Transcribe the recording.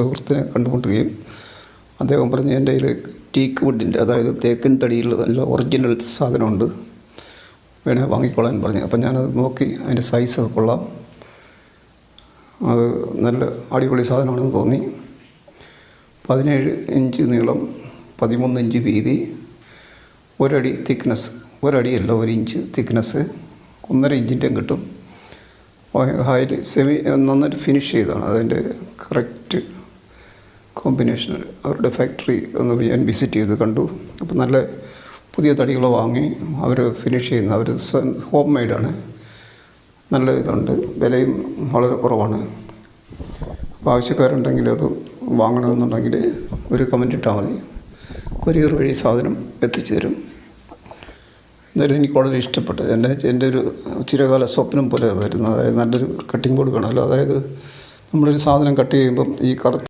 സുഹൃത്തിനെ കണ്ടുമുട്ടുകയും അദ്ദേഹം പറഞ്ഞ് എൻ്റെ കയ്യിൽ ടീക്ക് വുഡിൻ്റെ, അതായത് തേക്കിൻ തടിയിൽ നല്ല ഒറിജിനൽ സാധനമുണ്ട്, വേണേൽ വാങ്ങിക്കോളാൻ പറഞ്ഞു. അപ്പം ഞാനത് നോക്കി, അതിൻ്റെ സൈസ് കൊള്ളാം, അത് നല്ല അടിപൊളി സാധനമാണെന്ന് തോന്നി. 17 ഇഞ്ച് നീളം, 13 ഇഞ്ച് വീതി, 1 അടി തിക്നെസ്, 1 അടിയല്ല 1 ഇഞ്ച് തിക്നെസ്, 1.5 ഇഞ്ചിൻ്റെയും കിട്ടും. ഹൈലി നന്നായിട്ട് ഫിനിഷ് ചെയ്തതാണ്. അതിൻ്റെ കറക്റ്റ് കോമ്പിനേഷൻ അവരുടെ ഫാക്ടറി ഒന്ന് ഞാൻ വിസിറ്റ് ചെയ്ത് കണ്ടു. അപ്പോൾ നല്ല പുതിയ തടികൾ വാങ്ങി അവർ ഫിനിഷ് ചെയ്യുന്ന, അവർ ഹോം മെയ്ഡാണ്, നല്ല ഇതുണ്ട്, വിലയും വളരെ കുറവാണ്. അപ്പോൾ ആവശ്യക്കാരുണ്ടെങ്കിൽ അത് വാങ്ങണമെന്നുണ്ടെങ്കിൽ ഒരു കമൻറ്റ് ഇട്ടാൽ മതി, കൊറിയർ വഴി സാധനം എത്തിച്ചു തരും. എന്തായാലും എനിക്ക് വളരെ ഇഷ്ടപ്പെട്ടു. എൻ്റെ ഒരു ചിരകാല സ്വപ്നം പോലെ അതായിരുന്നു. അതായത് നല്ലൊരു കട്ടിംഗ് ബോർഡ് വേണമല്ലോ. അതായത് നമ്മളൊരു സാധനം കട്ട് ചെയ്യുമ്പം ഈ കറുത്ത